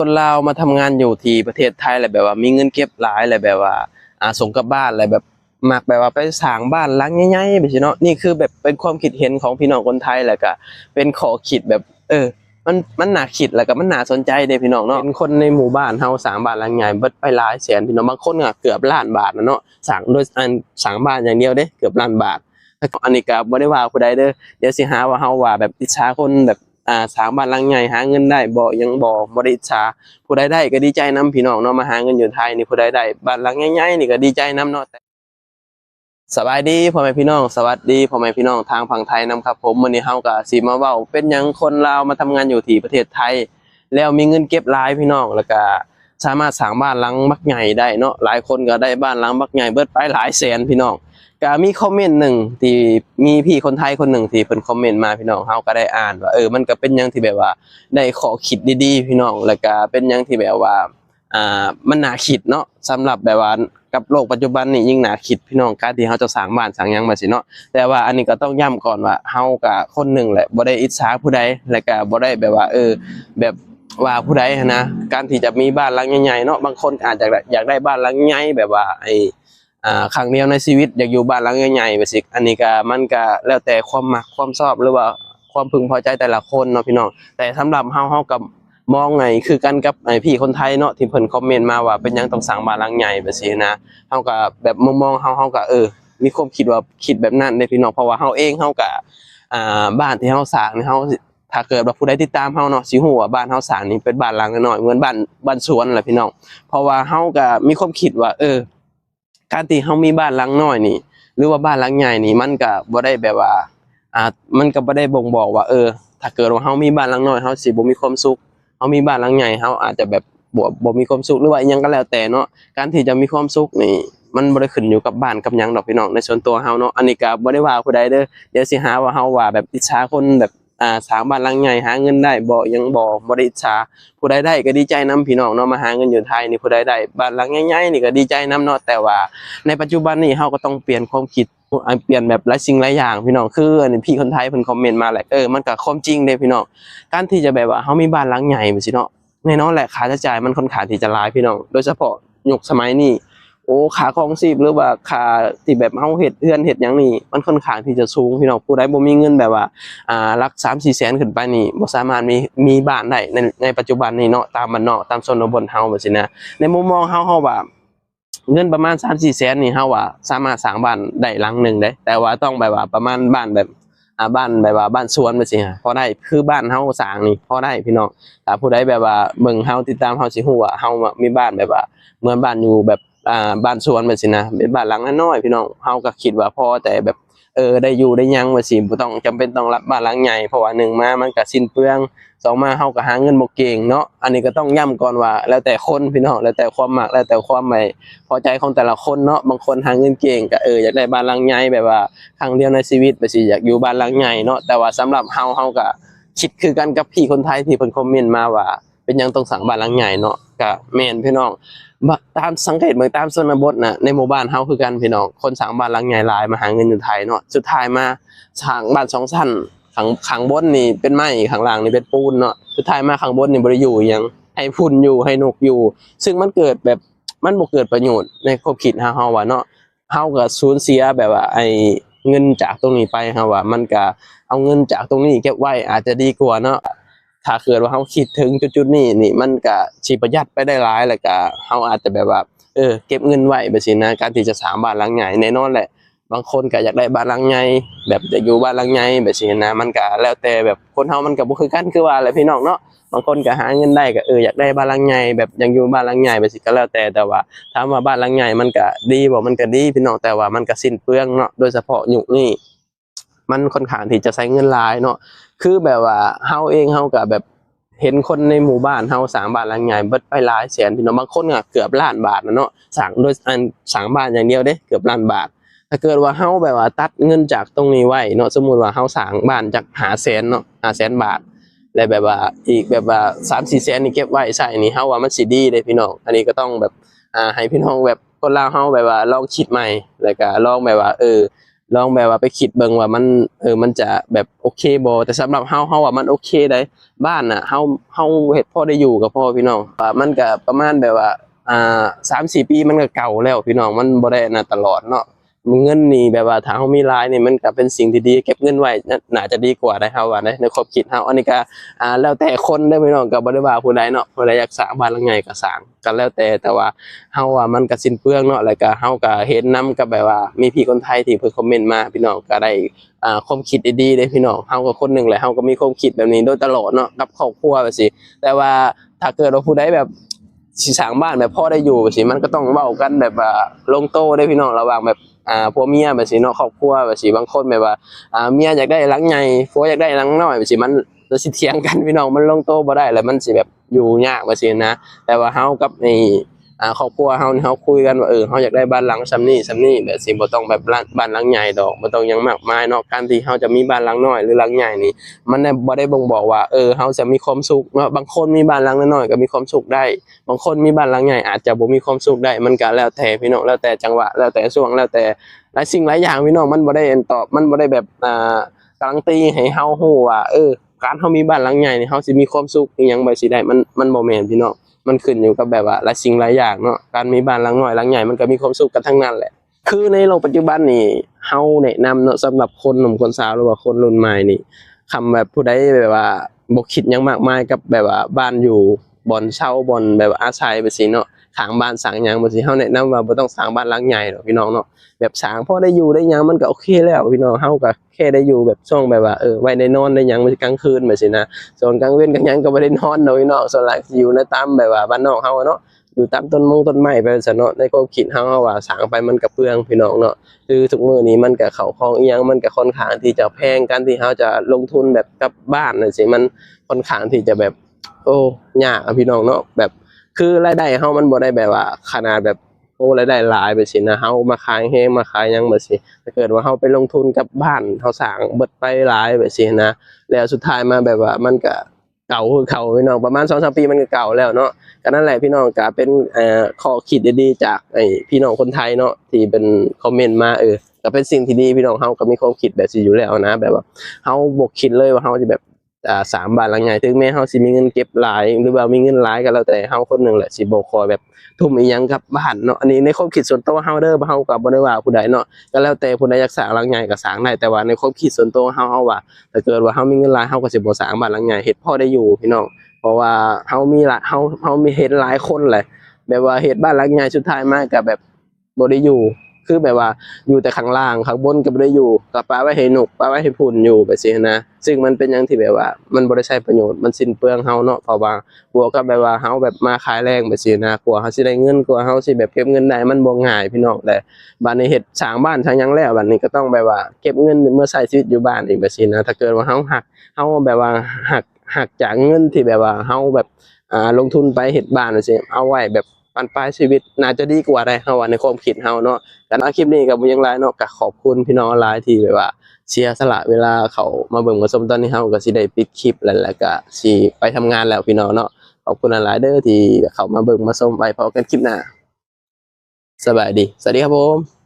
คนลาวมาทำงานอยู่ที่ประเทศไทยอะไรแบบว่ามีเงินเก็บหลายอะไรแบบว่าส่งกลับบ้านอะไรแบบมักแบบว่าไปสร้างบ้านหลังใหญ่ๆไปสิเนาะนี่คือแบบเป็นความคิดเห็นของพี่น้องคนไทยแหละก็เป็นข้อคิดแบบมันน่าคิดแล้วก็มันน่าสนใจเด้พี่น้องเนาะเป็นคนในหมู่บ้านเฮาสร้างบ้านหลังใหญ่เบิดไปหลายแสนพี่น้องบางคนก็เกือบล้านบาทนะเนาะสร้างโดยสร้างบ้านอย่างเดียวเด้เกือบล้านบาทอันนี้ก็บ่ได้ว่าผู้ใดเด้อเดี๋ยวสิหาว่าเฮาว่าแบบอิจฉาคนแบบสร้างบ้านหลังใหญ่หาเงินได้บ่ยังบ่ได้อิจฉาผู้ใดได้ก็ดีใจนํพี่น้องเนาะมาหาเงินอยู่ไทยนี่ผู้ใดได้บ้านหลังใหญ่ๆนี่ก็ดีใจนํเนาะสบายดีพ่อแม่พี่น้องสวัสดีพ่อแม่พี่น้องทางฝั่งไทยนํครับผมมื้อนี้เฮาก็สิมาเว้าเป็นหยังคนลาวมาทำงานอยู่ที่ประเทศไทยแล้วมีเงินเก็บหลายพี่น้องแล้วก็สามารถสร้างบ้านหลังบักใหญ่ได้เนาะหลายคนก็ได้บ้านหลังบักใหญ่เบิดไปหลายแสนพี่น้องก็มีคอมเมนต์หนึ่งที่มีพี่คนไทยคนหนึ่งที่เพิ่นคอมเมนต์มาพี่น้องเฮาก็ได้อ่านว่ามันก็เป็นหยังที่แบบว่าได้ข้อคิดดีๆพี่น้องแล้วก็เป็นหยังที่แบบว่ามันน่าคิดเนาะสำหรับแบบว่ากับโลกปัจจุบันนี่ยิ่งน่าคิดพี่น้องการที่เฮาจะสร้างบ้านสร้างหยังมาสิเนาะแต่ว่าอันนี้ก็ต้องย้ำก่อนว่าเฮาก็คนหนึ่งแหละบ่ได้อิจฉาผู้ใดแล้วก็บ่ได้แบบว่าแบบว่าผู้ใดนะการที่จะมีบ้านหลังใหญ่ๆเนาะบางคนอาจจะอยากได้บ้านหลังใหญ่แบบว่าครั้งเดียวในชีวิตอยากอยู่บ้านหลังใหญ่ๆไปสิอันนี้ก็มันก็แล้วแต่ความมักความชอบหรือว่าความพึงพอใจแต่ละคนเนาะพี่น้องแต่สำหรับเฮาก็มองไงคือกันกับพี่คนไทยเนาะที่เพิ่นคอมเมนต์มาว่าเป็นหยังต้องสร้างบ้านหลังใหญ่ไปสินะเฮาก็แบบมุมมองเฮาก็มีความคิดว่าคิดแบบนั้นในพี่น้องเพราะว่าเฮาเองเฮาก็บ้านที่เฮาสร้างนี่เฮาถ้าเกิดว่าผู้ใดติดตามเฮาเนาะสิฮู้ว่าบ้านเฮาสร้างนี่เป็นบ้านหลังน้อยเหมือนบ้านสวนแหละพี่น้องเพราะว่าเฮาก็มีความคิดว่าการที่เฮามีบ้านหลังน้อยนี่หรือว่าบ้านหลังใหญ่นี่มันก็บ่ได้แบบว่ามันก็บ่ได้บ่งบอกว่าถ้าเกิดว่าเฮามีบ้านหลังน้อยเฮาสิบ่มีความสุขเฮามีบ้านหลังใหญ่เฮาอาจจะแบบบ่มีความสุขหรือว่าอิหยังก็แล้วแต่เนาะการที่จะมีความสุขนี่มันบ่ได้ขึ้นอยู่กับบ้านกับหยังดอกพี่น้องในส่วนตัวเฮาเนาะอันนี้ก็บ่ได้ว่าผู้ใดเด้อเดี๋ยวสิหาว่าเฮาว่าแบบอิจฉาคนแบบสร้างบ้านหลังใหญ่หาเงินได้บ่ยังบ่ได้อิจฉาผู้ใดได้ก็ดีใจนํพี่น้องเนาะมาหาเงินอยู่ไทยนี่ผู้ใดได้บ้านหลังใหญ่ๆนี่ก็ดีใจนํเนาะแต่ว่าในปัจจุบันนี้เฮาก็ต้องเปลี่ยนความคิดเปลี่ยนแบบหลายสิ่งหลายอย่างพี่น้องคืออันนี้พี่คนไทยเพิ่นคอมเมนต์มาแหละมันก็ความจริงเด้พี่น้องการที่จะแบบว่าเฮามีบ้านหลังใหญ่จังซี่เนาะแน่นอนแหละค่าใช้จ่ายมันค่อนข้างที่จะหลายพี่น้องโดยเฉพาะยุคสมัยนี้ค่าครองชีพหรือว่าค่าที่แบบเฮาเฮ็ดเรือนเฮ็ดหยังนี่มันค่อนข้างที่จะสูงพี่น้องผู้ใดบ่มีเงินแบบว่าหลัก3-4แสนขึ้นไปนี่บ่สามารถมีบ้านได้ในปัจจุบันนี้เนาะตามบ้านนอกตามชนบทเฮาแบบนี้นะในมุมมองเฮาว่าเงินประมาณ3-4แสนนี่เฮาว่าสามารถสร้างบ้านได้หลังหนึงได้แต่ว่าต้องแบบว่าประมาณบ้านแบบบ้านแบบว่าบ้านสวนแบบนี้พอได้คือบ้านเฮาสร้างนี่พอได้พี่น้องถ้าผู้ใดแบบว่าเบิ่งเฮาติดตามเฮาสิฮู้ว่าเฮามีบ้านแบบว่าเหมือนบ้านอยู่แบบบ้านสวนแบบนี้นะเป็นบ้านหลังน้อยๆพี่น้องเฮาก็คิดว่าพอแต่แบบได้อยู่ได้หยังว่าสิบ่ต้องจำเป็นต้องรับบ้านหลังใหญ่เพราะว่า1มามันก็สิ้นเปลือง2มาเฮาก็หาเงินบ่เก่งเนาะอันนี้ก็ต้องย้ำก่อนว่าแล้วแต่คนพี่น้องแล้วแต่ความมักแล้วแต่ความไม่พอใจของแต่ละคนเนาะบางคนหาเงินเก่งก็อยากได้บ้านหลังใหญ่แบบว่าครั้งเดียวในชีวิตแบบสิอยากอยู่บ้านหลังใหญ่เนาะแต่ว่าสำหรับเฮาก็คิดคือกันกับพี่คนไทยที่เพิ่นคอมเมนต์มาว่าเป็นหยังต้องสร้างบ้านหลังใหญ่เนาะก็แม่นพี่น้องตามสังเกตเบิ่งตามชนบทน่ะในหมู่บ้านเฮาคือกันพี่น้องคนสร้างบ้านหลังใหญ่หลายมาหาเงินอยู่ไทยเนาะสุดท้ายมาสร้างบ้าน2ชั้นข้างบนนี่เป็นไม้ข้างล่างนี่เป็นปูนเนาะสุดท้ายมาข้างบนนี่บ่ได้อยู่หยังให้ฝุ่นอยู่ให้นกอยู่ซึ่งมันเกิดแบบมันบ่เกิดประโยชน์ในความคิดเฮาว่าเนาะเฮาก็สูญเสียแบบว่าเงินจากตรงนี้ไปเฮาว่ามันก็เอาเงินจากตรงนี้เก็บไว้อาจจะดีกว่าเนาะถ้าเกิดว่าเฮาคิดถึงจุดๆนี้นี่มันก็สิประหยัดไปได้หลายแล้วก็เฮาอาจจะแบบว่าเก็บเงินไว้แบบนี้นะการที่จะสร้างบ้านหลังใหญ่แน่นอนแหละบางคนก็อยากได้บ้านหลังใหญ่แบบอยากอยู่บ้านหลังใหญ่แบบนี้นะมันก็แล้วแต่แบบคนเฮามันก็บ่คือกันคือว่าแหละพี่น้องเนาะบางคนก็หาเงินได้ก็อยากได้บ้านหลังใหญ่แบบอยากอยู่บ้านหลังใหญ่แบบนี้ก็แล้วแต่ว่าถามว่าบ้านหลังใหญ่มันก็ดีบ่มันก็ดีพี่น้องแต่ว่ามันก็สิ้นเปลืองเนาะโดยเฉพาะยุคนี้มันค่อนข้างที่จะใช้เงินหลายเนาะคือแบบว่าเฮาเองเฮาก็แบบเห็นคนในหมู่บ้านเฮาสร้างบ้านหลังใหญ่เบิดไปหลายแสนพี่น้องบางคนก็เกือบล้านบาทนะเนาะสร้างโดยสร้างบ้านอย่างเดียวเด้เกือบล้านบาทถ้าเกิดว่าเฮาแบบว่าตัดเงินจากตรงนี้ไว้เนาะสมมุติว่าเฮาสร้างบ้านจาก500,000เนาะ500,000 บาทแล้วแบบว่าอีกแบบว่า3-4แสนนี่เก็บไว้ใช้นี่เฮาว่ามันสิดีเด้พี่น้องอันนี้ก็ต้องแบบให้พี่น้องแบบคนลาวเฮาแบบว่าลองคิดใหม่แล้วก็ลองแบบว่า ลองแบบว่าไปคิดเบิ่งว่ามันมันจะแบบโอเคบ่แต่สำหรับเฮาว่ามันโอเคได้บ้านน่ะเฮาเฮ็ดพอได้อยู่กับพ่อพี่น้องว่ามันก็ประมาณแบบว่า3-4 ปีมันก็เก่าแล้วพี่น้องมันบ่ได้น่ะตลอดเนาะเงินนี่แบบว่าถ้าเฮามีรายนี่มันก็เป็นสิ่งที่ดีเก็บเงินไว้น่าจะดีกว่าได้เฮาว่าในความคิดเฮาอันนี้ก็แล้วแต่คนเด้อพี่น้องก็บ่ได้ว่าผู้ใดเนาะผู้ใดอยากสร้างบ้านหลังใหญ่ก็สร้างก็แล้วแต่ว่าเฮาว่ามันก็สิ้นเปลืองเนาะแล้วก็เฮาก็เห็นนํกับแบบว่ามีพี่คนไทยที่เพิ่นคอมเมนต์มาพี่น้องก็ได้ความคิดดีๆเด้พี่น้องเฮาก็คนหนึงแหละเฮาก็มีความคิดแบบนี้โดยตลอดเนาะกับครอบครัวว่าสิแต่ว่าถ้าเกิดว่าผู้ใดแบบสิสร้างบ้านแบบพ่อได้อยู่ว่าสิมันก็ต้องเว้ากันแบบว่าลงโต๊ะได้พี่น้องระหว่างแบบผัวเมียแบบสิเนาะครอบครัวแบบสิบางคนแบบว่าเมียอยากได้หลังใหญ่ผัวอยากได้หลังน้อยแบบสิมันจะสิเถียงกันพี่น้องมันลงโต๊ะบ่ได้แล้วมันสิแบบอยู่ยากว่าสินะแต่ว่าเฮากับครอบครัวเฮานี่เฮาคุยกันว่าเฮาอยากได้บ้านหลังส่ำนี้แบบสิบ่ต้องแบบบ้านหลังใหญ่ดอกบ่ต้องหยังมากมายเนาะการที่เฮาจะมีบ้านหลังน้อยหรือหลังใหญ่นี่มันบ่ได้บ่งบอกว่าเฮาจะมีความสุขเนาะบางคนมีบ้านหลังน้อยๆก็มีความสุขได้บางคนมีบ้านหลังใหญ่อาจจะบ่มีความสุขได้มันก็แล้วแต่พี่น้องแล้วแต่จังหวะแล้วแต่ช่วงแล้วแต่หลายสิ่งหลายอย่างพี่น้องมันบ่ได้ตอบมันบ่ได้แบบการันตีให้เฮาฮู้ว่าการเฮามีบ้านหลังใหญ่นี่เฮาสิมีความสุขอิหยังบ่สิได้มันบ่แม่นพี่น้องมันขึ้นอยู่กับแบบว่าหลายสิ่งหลายอย่างเนาะการมีบ้านหลังน้อยหลังใหญ่มันก็มีความสุขกันทั้งนั้นแหละคือในโลกปัจจุบันนี่เฮาแนะนำเนาะสำหรับคนหนุ่มคนสาวหรือว่าคนรุ่นใหม่นี่คำแบบผู้ใดแบบว่าบ่คิดหยังมากมายกับแบบว่าบ้านอยู่บ่อนเช่าบ่อนแบบอาศัยไปสิเนาะข้างบ้านสร้างหยังบ่สิเฮาแนะนำว่าบ่ต้องสร้างบ้านหลังใหญ่ดอกพี่น้องเนาะแบบสร้างพอได้อยู่ได้หยังมันก็โอเคแล้วพี่น้องเฮาก็แค่ได้อยู่แบบช่วงแบบว่าไว้ได้นอนได้หยังกลางคืนแบบสินะส่วนกลางเว้นกลางหยังก็บ่ได้นอนดอกพี่น้องส่วนหลายสิอยู่ในตามแบบว่าบ้านนอกเฮาเนาะอยู่ตามต้นไม้ไปซั่นเนาะในความคิดเฮาว่าสร้างไปมันก็เปลืองพี่น้องเนาะคือทุกมื้อนี้มันก็เข้าของอีหยังมันก็ค่อนข้างที่จะแพงการที่เฮาจะลงทุนแบบกับบ้านจังซี่มันค่อนข้างที่จะแบบยากอะพี่น้องเนาะแบบคือรายได้เฮามันบ่ได้แบบว่าขนาดแบบรายได้หลายไปสินะเฮามาขายแฮงมาขายหยังแบบสิถ้าเกิดว่าเฮาไปลงทุนกับบ้านเฮาสร้างเบิดไปหลายแบบสินะแล้วสุดท้ายมาแบบว่ามันก็เก่าคือเก่าพี่น้องประมาณ2-3 ปีมันก็เก่าแล้วเนาะก็นั่นแหละพี่น้องก็เป็นข้อคิดดีๆจากพี่น้องคนไทยเนาะที่เป็นคอมเมนต์มาก็เป็นสิ่งที่ดีพี่น้องเฮาก็มีความคิดแบบสิอยู่แล้วนะแบบว่าเฮาบ่คิดเลยว่าเฮาจะแบบ3 บ้านหลังใหญ่ถึงแม้เฮาสิมีเงินเก็บหลายหรือว่ามีเงินหลายก็แล้วแต่เฮาคนหนึงแหละสิบ่คอยแบบทุ่มอีหยังกับบ้านเนาะอันนี้ในความคิดส่วนตัวเฮาเด้อเฮาก็บ่ได้ว่าผู้ใดเนาะก็แล้วแต่ผู้ใดอยากสร้างหลังใหญ่ก็สร้างได้แต่ว่าในความคิดส่วนตัวเฮาว่าถ้าเกิดว่าเฮามีเงินหลายเฮาก็สิบ่สร้างบ้านหลังใหญ่เฮ็ดพอได้อยู่พี่น้องเพราะว่าเฮามีหลายเฮามีเห็นหลายคนแหละแบบว่าเฮ็ดบ้านหลังใหญ่สุดท้ายมาก็แบบบ่ได้อยู่คือแบบว่าอยู่แต่ข้างล่างข้างบนก็บ่ได้อยู่ก็ปาไว้ให้นกปาไว้ให้ฝุ่นอยู่แบบซี้นะซึ่งมันเป็นหยังที่แบบว่ามันบ่ได้ใช้ประโยชน์มันสิ้นเปลืองเฮาเนาะเพราะว่าบวกกับแบบว่าเฮาแบบมาขายแรงแบบซี้นะกว่าเฮาสิได้เงินกว่าเฮาสิแบบเก็บเงินได้มันบ่ง่ายพี่น้องแต่บัดนี้เฮ็ดสร้างบ้านสร้างหยังแล้วบัดนี้ก็ต้องแบบว่าเก็บเงินเมื่อใช้ชีวิตอยู่บ้านอีกแบบซี้นะถ้าเกิดว่าเฮาแบบว่าหักจากเงินที่แบบว่าเฮาแบบลงทุนไปเฮ็ดบ้านจังซี่เอาไว้แบบบั้นปลายชีวิตน่าจะดีกว่าได้เฮาว่าในความคิดเฮาเนาะก็คลิปนี้ก็บ่หยังหลายเนาะก็ขอบคุณพี่น้องหลายที่แบบว่าเสียสละเวลาเขามาเบิ่งมาชมตอนนี้เฮาก็สิได้ปิดคลิปแล้วก็สิไปทำงานแล้วพี่น้องเนาะขอบคุณหลายๆเด้อที่เข้ามาเบิ่งมาชมไว้พบกันคลิปหน้าสบายดีสวัสดีครับผม